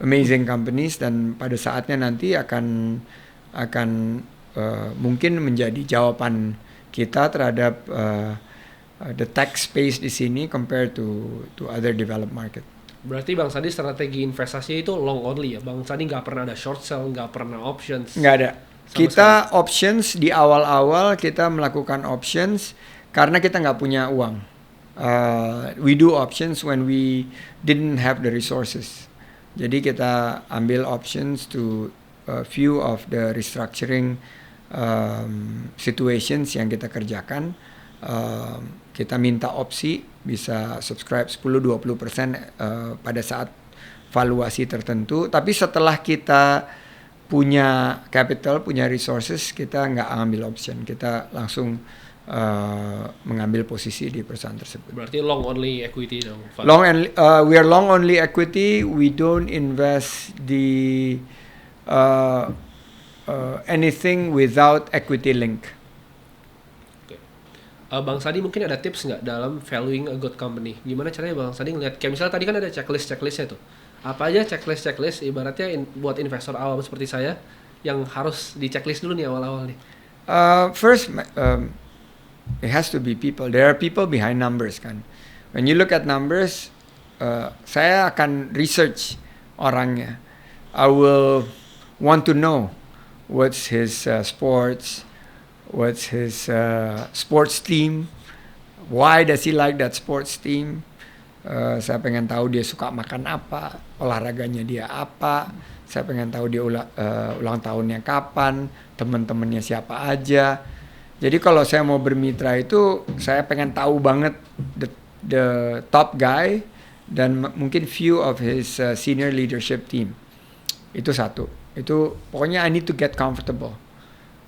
amazing companies dan pada saatnya nanti akan mungkin menjadi jawaban kita terhadap the tech space di sini compared to other developed market. Berarti Bang Sandi strategi investasi itu long only ya? Bang Sandi nggak pernah ada short sell, nggak pernah options? Nggak ada. Kita sekali. Options di awal-awal kita melakukan options karena kita nggak punya uang. We do options when we didn't have the resources. Jadi kita ambil options to a few of the restructuring situations yang kita kerjakan. Kita minta opsi bisa subscribe 10-20% pada saat valuasi tertentu. Tapi setelah kita punya capital, punya resources, kita nggak ambil option. Kita langsung mengambil posisi di perusahaan tersebut. Berarti long only equity dong? We are long only equity. We don't invest the anything without equity link. Bang Sandi mungkin ada tips nggak dalam valuing a good company? Gimana caranya Bang Sandi ngeliat, kayak misalnya tadi kan ada checklistnya tuh. Apa aja checklist ibaratnya buat investor awam seperti saya yang harus di checklist dulu nih awal-awal nih. First, it has to be people. There are people behind numbers kan. When you look at numbers, saya akan research orangnya. I will want to know what's his sports. What's his sports team? Why does he like that sports team? Saya pengen tahu dia suka makan apa, olahraganya dia apa. Saya pengen tahu dia ulang tahunnya kapan, teman-temannya siapa aja. Jadi kalau saya mau bermitra itu, saya pengen tahu banget the top guy dan mungkin few of his senior leadership team. Itu satu. Itu pokoknya I need to get comfortable.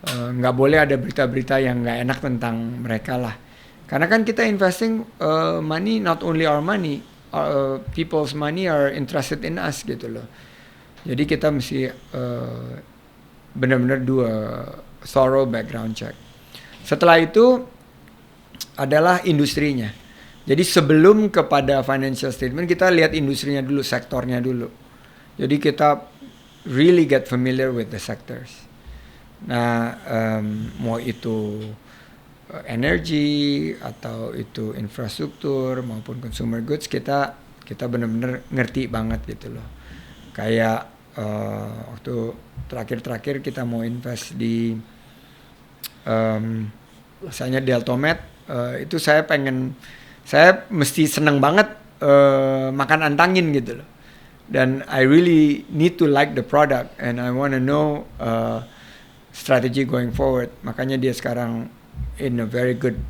Nggak boleh ada berita-berita yang nggak enak tentang mereka lah. Karena kan kita investing money, not only our money, people's money are interested in us gitu loh. Jadi kita mesti benar-benar do a thorough background check. Setelah itu adalah industrinya. Jadi sebelum kepada financial statement kita lihat industrinya dulu, sektornya dulu. Jadi kita really get familiar with the sectors. Nah, mau itu energi atau itu infrastruktur maupun consumer goods, kita benar-benar ngerti banget gitu loh. Kayak waktu terakhir kita mau invest di misalnya Deltomed, itu saya mesti seneng banget makan antangin gitu loh. Dan I really need to like the product and I want to know strategy going forward. Makanya dia sekarang in a very good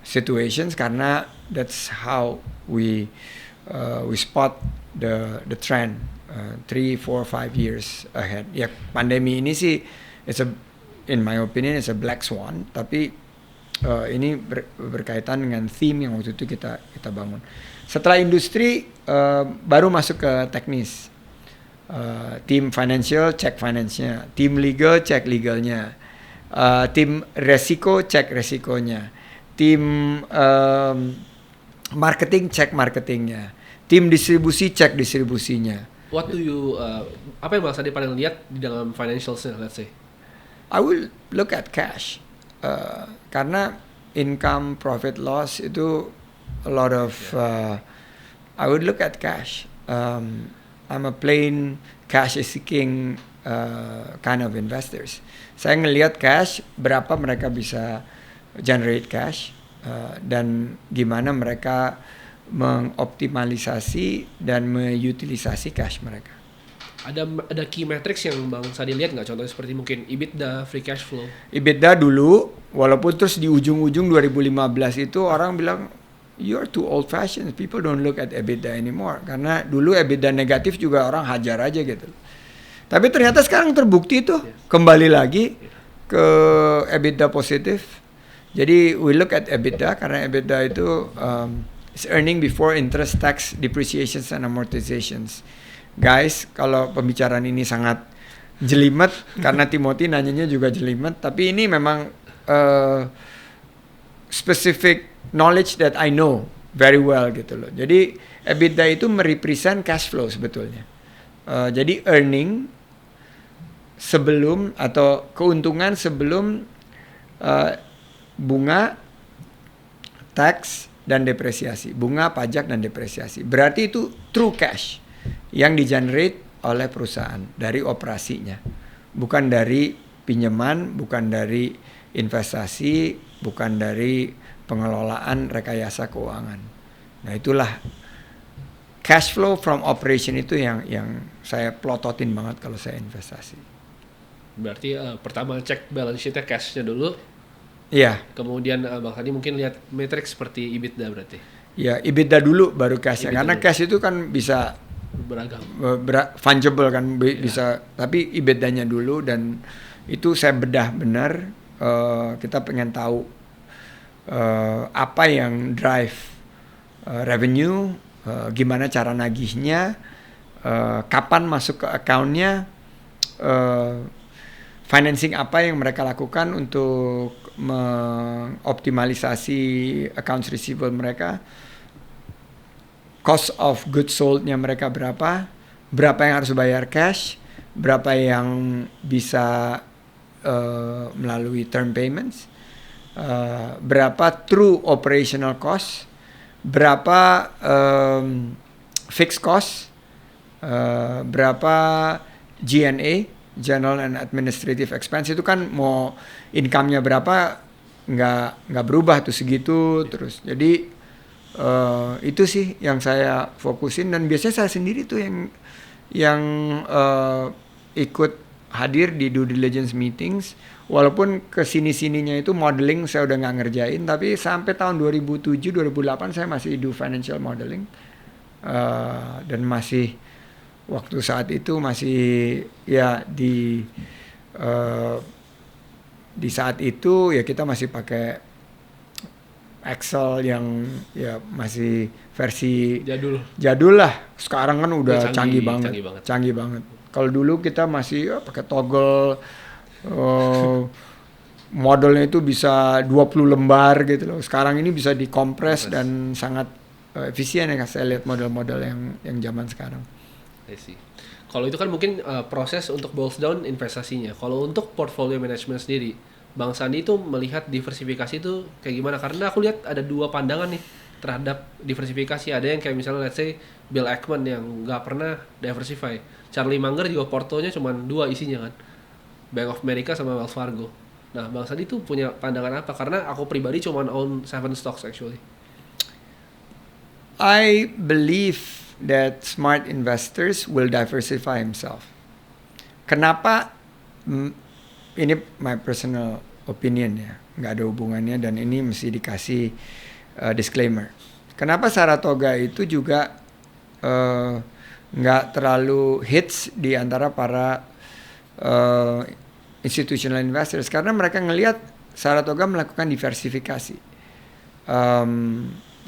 situations karena that's how we spot the trend 3, 4, 5 years ahead. Ya pandemi ini sih in my opinion it's a black swan, tapi ini berkaitan dengan theme yang waktu itu kita bangun. Setelah industri baru masuk ke teknis. Tim financial cek finance-nya, tim legal cek legalnya, tim resiko cek resikonya, tim marketing cek marketingnya, tim distribusi cek distribusinya. What do you apa yang Bang Sandi paling lihat di dalam financials-nya, let's say? I will look at cash karena income, profit loss itu a lot of I would look at cash. I'm a plain cash is seeking kind of investors. Saya ngelihat cash, berapa mereka bisa generate cash, dan gimana mereka mengoptimalisasi dan mengutilisasi cash mereka. Ada key metrics yang Bang Sandi lihat nggak? Contohnya seperti mungkin EBITDA, free cash flow. EBITDA dulu, walaupun terus di ujung-ujung 2015 itu orang bilang you're too old fashioned, people don't look at EBITDA anymore. Karena dulu EBITDA negatif juga orang hajar aja gitu. Tapi ternyata sekarang terbukti tuh, kembali lagi ke EBITDA positif. Jadi we look at EBITDA karena EBITDA itu is earning before interest, tax, depreciations and amortizations. Guys, kalau pembicaraan ini sangat jelimet karena Timothy nanyanya juga jelimet, tapi ini memang specific knowledge that I know very well gitu loh. Jadi EBITDA itu merepresent cash flow sebetulnya. Jadi earning sebelum atau keuntungan sebelum bunga, tax dan depresiasi. Bunga, pajak dan depresiasi. Berarti itu true cash yang di-generate oleh perusahaan dari operasinya. Bukan dari pinjaman, bukan dari investasi, bukan dari pengelolaan rekayasa keuangan. Nah, itulah cash flow from operation itu yang saya plototin banget kalau saya investasi. Berarti pertama cek balance sheet-nya, cash-nya dulu. Iya. Kemudian Bang Sandi mungkin lihat matrix seperti EBITDA berarti. Ya, EBITDA dulu baru cash-nya. Karena dulu. cash itu kan bisa Beragam. fungible kan, bisa. Tapi EBITDA-nya dulu, dan itu saya bedah benar. Kita pengen tahu apa yang drive revenue, gimana cara nagihnya, kapan masuk ke account-nya, financing apa yang mereka lakukan untuk mengoptimalisasi accounts receivable mereka, cost of goods sold-nya mereka berapa yang harus bayar cash, berapa yang bisa melalui term payments, berapa true operational cost, berapa fixed cost, berapa G&A, General and Administrative Expense. Itu kan mau income-nya berapa nggak berubah tuh segitu terus. Jadi itu sih yang saya fokusin, dan biasanya saya sendiri tuh yang ikut hadir di due diligence meetings. Walaupun kesini-sininya itu modeling saya udah nggak ngerjain, tapi sampai tahun 2007-2008 saya masih do financial modeling, dan masih waktu saat itu masih ya di saat itu ya kita masih pakai Excel yang ya masih versi jadul lah. Sekarang kan udah canggih banget. Kalau dulu kita masih pakai toggle, modelnya itu bisa 20 lembar gitu loh. Sekarang ini bisa dikompres dan sangat efisien ya saya lihat model-model yang zaman sekarang. Kalau itu kan mungkin proses untuk boils down investasinya. Kalau untuk portfolio management sendiri, Bang Sandi itu melihat diversifikasi itu kayak gimana? Karena aku lihat ada dua pandangan nih terhadap diversifikasi. Ada yang kayak misalnya let's say Bill Ackman yang nggak pernah diversify. Charlie Munger juga portonya cuma 2 isinya kan, Bank of America sama Wells Fargo. Nah, Bang Sandi itu punya pandangan apa? Karena aku pribadi cuma own 7 stocks actually. I believe that smart investors will diversify himself. Kenapa? Ini my personal opinion ya, nggak ada hubungannya, dan ini mesti dikasih disclaimer. Kenapa Saratoga itu juga nggak terlalu hits di antara para institutional investors? Karena mereka ngelihat Saratoga melakukan diversifikasi.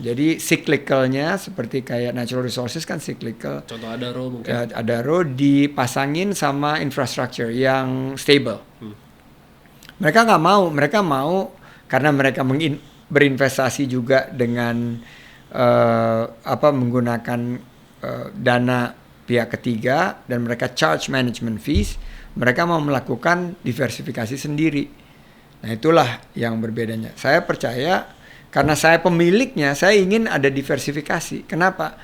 Jadi cyclicalnya seperti kayak natural resources kan cyclical. Contoh Adaro mungkin. Ya, Adaro dipasangin sama infrastructure yang stable. Mereka nggak mau, mereka mau karena mereka berinvestasi juga dengan menggunakan dana pihak ketiga, dan mereka charge management fees. Mereka mau melakukan diversifikasi sendiri. Nah itulah yang berbedanya. Saya percaya karena saya pemiliknya, saya ingin ada diversifikasi. Kenapa?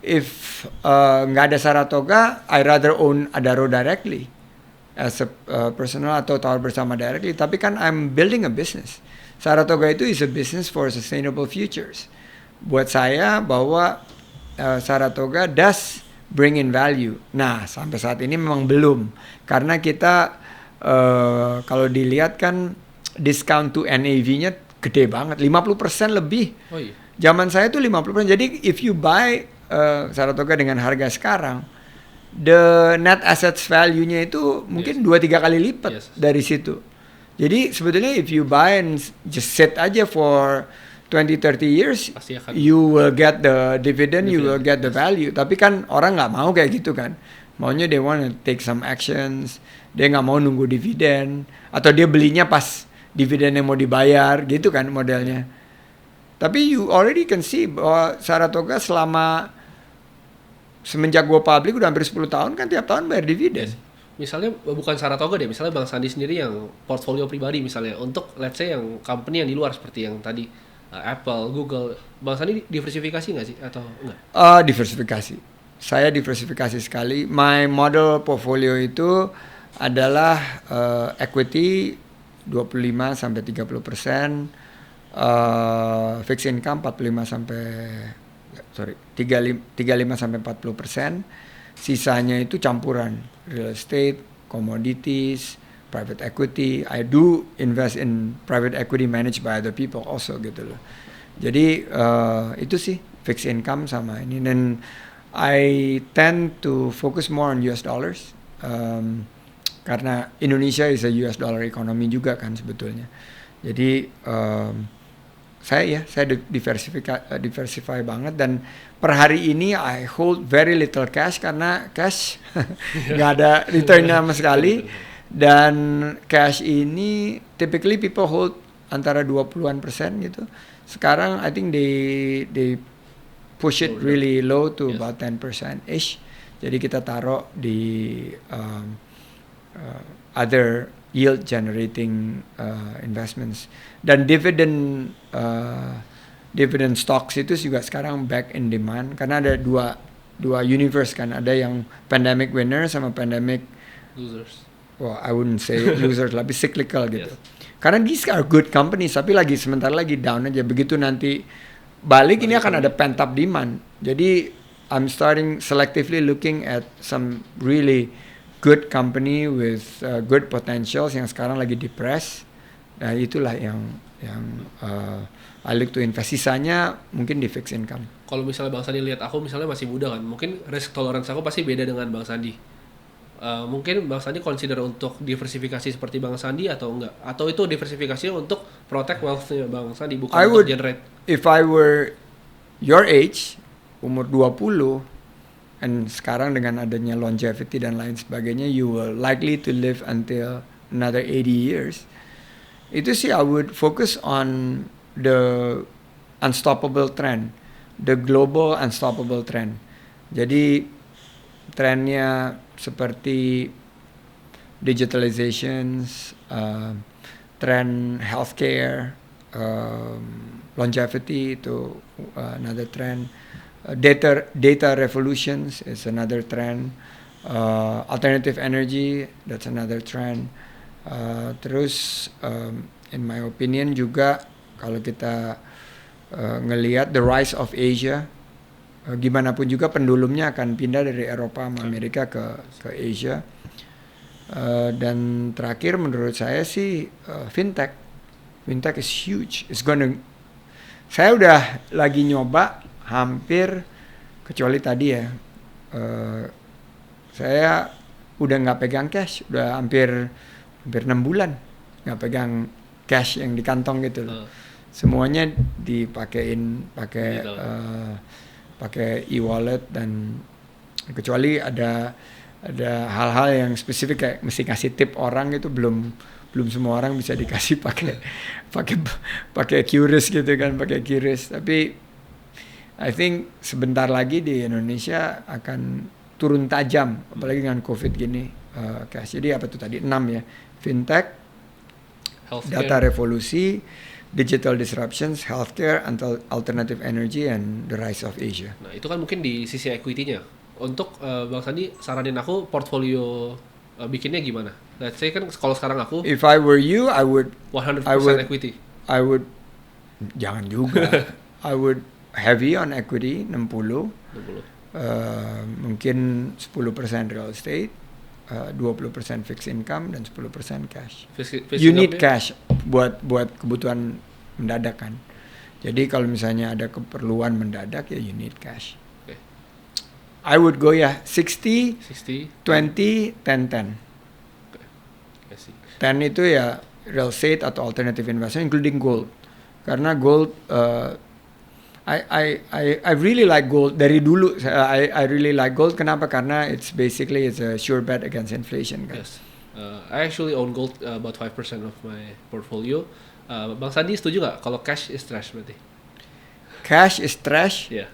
If nggak ada Saratoga, I rather own Adaro directly as a personal atau tawar bersama directly. Tapi kan I'm building a business. Saratoga itu is a business for sustainable futures. Buat saya bahwa Saratoga does bring in value. Nah sampai saat ini memang belum, karena kita kalau dilihat kan discount to NAV-nya gede banget, 50% lebih. Oh iya. Zaman saya tuh 50%. Jadi if you buy Saratoga dengan harga sekarang, the net assets value-nya itu mungkin 2-3 kali lipat dari situ. Jadi sebetulnya if you buy and just sit aja for 20-30 years, you will get the dividend, you will get the value. Tapi kan orang nggak mau kayak gitu kan. Maunya they want to take some actions. Dia nggak mau nunggu dividen, atau dia belinya pas dividennya mau dibayar, gitu kan modelnya. Tapi you already can see bahwa Saratoga semenjak gue public udah hampir 10 tahun kan tiap tahun bayar dividen. Misalnya bukan Saratoga deh, misalnya Bang Sandi sendiri yang portfolio pribadi misalnya, untuk let's say yang company yang di luar seperti yang tadi Apple, Google, Bang Sandi diversifikasi nggak sih atau enggak? Diversifikasi. Saya diversifikasi sekali. My model portfolio itu adalah equity 25-30%, fixed income 35-40%, sisanya itu campuran real estate, commodities, private equity. I do invest in private equity managed by other people also gitu loh. Jadi itu sih fixed income sama ini, dan I tend to focus more on US dollars. Karena Indonesia is a US dollar economy juga kan sebetulnya. Jadi saya diversify banget, dan per hari ini I hold very little cash karena cash nggak ada returnnya sama sekali, dan cash ini typically people hold antara 20% gitu. Sekarang I think they push it really low to about 10% ish. Jadi kita taruh di other yield generating investments, dan dividend stocks itu juga sekarang back in demand karena ada dua universe kan, ada yang pandemic winners sama pandemic losers. Well, I wouldn't say losers, lebih cyclical gitu. Karena these are good companies, tapi sebentar lagi down aja. Begitu nanti balik ini akan ada pent up demand. Jadi I'm starting selectively looking at some really good company with good potentials yang sekarang lagi depressed. Nah itulah yang I look to invest. Sisanya mungkin di fixed income. Kalau misalnya Bang Sandi lihat aku misalnya masih muda kan, mungkin risk tolerance aku pasti beda dengan Bang Sandi. Mungkin Bang Sandi consider untuk diversifikasi seperti Bang Sandi atau enggak? Atau itu diversifikasinya untuk protect wealth-nya Bang Sandi, bukan untuk generate? If I were your age, umur 20, and sekarang dengan adanya longevity dan lain sebagainya, you will likely to live until another 80 years. Itu sih I would focus on the unstoppable trend, the global unstoppable trend. Jadi trennya seperti digitalizations, trend healthcare, longevity itu another trend. Data revolutions is another trend. Alternative energy, that's another trend. Terus in my opinion juga kalau kita ngelihat the rise of Asia, gimana pun juga pendulumnya akan pindah dari Eropa sama Amerika ke Asia. Dan terakhir menurut saya sih fintech is huge. Saya udah lagi nyoba hampir, kecuali tadi ya, saya udah nggak pegang cash, udah hampir 6 bulan nggak pegang cash yang di kantong gitu loh. Semuanya dipakein pakai e-wallet, dan kecuali ada hal-hal yang spesifik kayak mesti kasih tip orang itu belum semua orang bisa dikasih pakai QRIS gitu kan, pakai QRIS. Tapi I think sebentar lagi di Indonesia akan turun tajam, apalagi dengan COVID gini. Jadi apa tuh tadi 6 ya, fintech, Healthcare. data revolusi, digital disruptions, healthcare, alternative energy, and the rise of Asia. Nah, itu kan mungkin di sisi equity-nya. Untuk Bang Sandi, saranin aku portfolio bikinnya gimana? Let's say kan kalau sekarang aku If I were you, I would 100% equity. Jangan juga. I would heavy on equity 60. 60. Mungkin 10% real estate, 20% fixed income, dan 10% cash. You need cash buat kebutuhan mendadak kan. Jadi kalau misalnya ada keperluan mendadak ya you need cash. Okay. I would go 60, 60, 20, 10, 10. Okay. I see. 10 itu ya real estate atau alternative investment including gold. Karena gold I really like gold dari dulu. I really like gold. Kenapa? Karena it's a sure bet against inflation kan. Yes. I actually own gold about 5% of my portfolio. Bang Sandi setuju nggak kalau cash is trash berarti? Cash is trash? Yeah.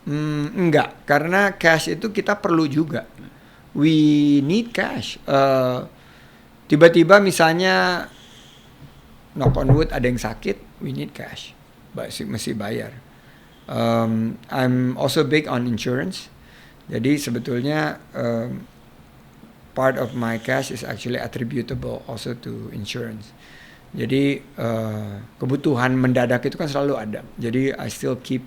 Enggak, karena cash itu kita perlu juga. We need cash. Tiba-tiba misalnya knock on wood ada yang sakit, we need cash. Mesti bayar. I'm also big on insurance. Jadi sebetulnya part of my cash is actually attributable also to insurance. Jadi kebutuhan mendadak itu kan selalu ada. Jadi I still keep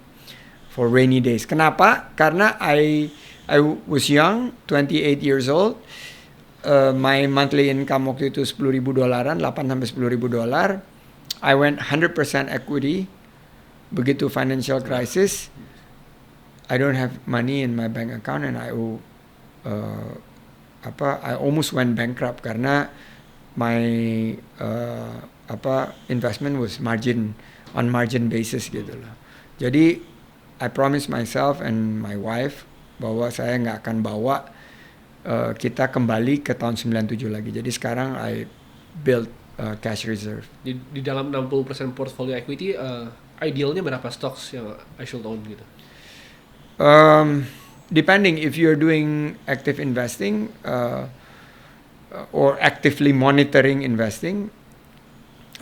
for rainy days. Kenapa? Karena I was young, 28 years old. My monthly income waktu itu $10,000, 8 sampai $10,000. I went 100% equity. Begitu financial crisis, I don't have money in my bank account and I almost went bankrupt karena my investment was on margin basis gitu loh. Jadi I promised myself and my wife bahwa saya nggak akan bawa kita kembali ke tahun 97 lagi. Jadi sekarang I build cash reserve. Di dalam 60% portfolio equity, idealnya berapa stocks yang I should own gitu? Depending if you're doing active investing or actively monitoring investing,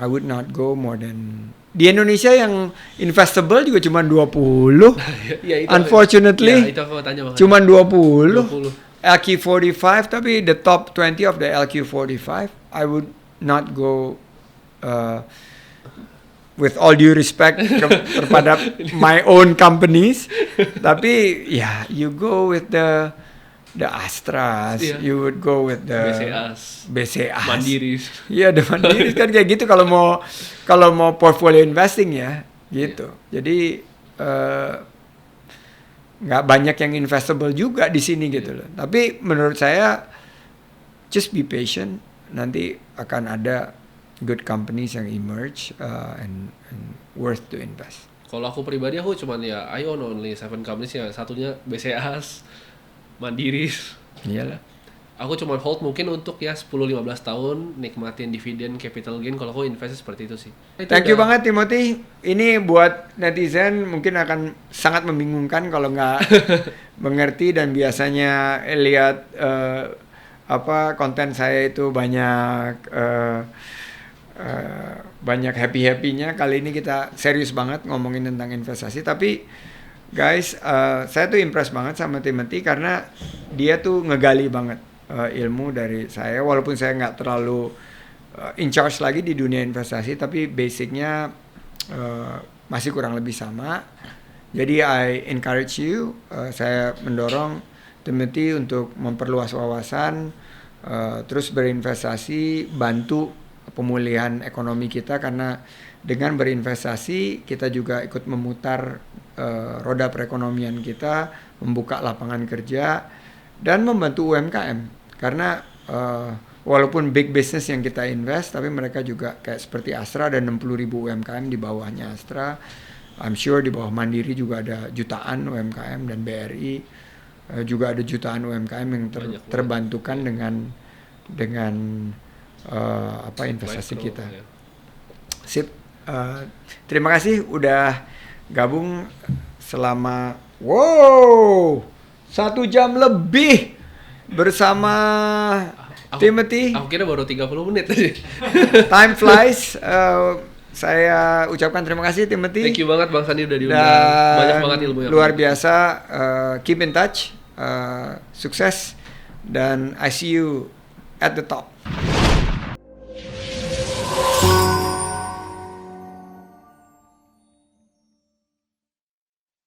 I would not go more than. Di Indonesia yang investable juga cuma 20. Ya, itu, Unfortunately, itu aku tanya banget. cuma 20. LQ45, tapi the top 20 of the LQ45, I would not go. With all due respect kepada my own companies, tapi ya you go with the Astras, you would go with the BCAs, Mandiris. Iya, the Mandiris kan kayak gitu kalau mau portfolio investing ya, gitu. Jadi nggak banyak yang investable juga di sini gitu loh. Tapi menurut saya just be patient, nanti akan ada good companies yang emerge and worth to invest. Kalau aku pribadi aku cuman ya I own only 7 companies ya, satunya BCAs, Mandiris. Iyalah. Aku cuman hold mungkin untuk ya 10-15 tahun nikmatin dividen capital gain kalau aku invest seperti itu sih. Thank you banget Timothy. Ini buat netizen mungkin akan sangat membingungkan kalau nggak mengerti dan biasanya lihat konten saya itu banyak happy-happynya. Kali ini kita serius banget ngomongin tentang investasi. Tapi guys, saya tuh impress banget sama Timothy karena dia tuh ngegali banget ilmu dari saya. Walaupun saya nggak terlalu in charge lagi di dunia investasi, tapi basicnya masih kurang lebih sama. Jadi I encourage you, saya mendorong Timothy untuk memperluas wawasan, terus berinvestasi, bantu pemulihan ekonomi kita, karena dengan berinvestasi kita juga ikut memutar roda perekonomian kita, membuka lapangan kerja dan membantu UMKM, karena walaupun big business yang kita invest, tapi mereka juga kayak seperti Astra ada 60.000 UMKM di bawahnya Astra. I'm sure di bawah Mandiri juga ada jutaan UMKM dan BRI juga ada jutaan UMKM yang terbantukan dengan investasi kita. Sip. Terima kasih udah gabung selama 1 jam lebih bersama Timothy, Aku kira baru 30 menit tadi. time flies. Saya ucapkan terima kasih Timothy. Thank you banget Bang Sandi udah diundang. Dan Banyak banget ilmu yang luar biasa. Keep in touch. Sukses. Dan I see you at the top.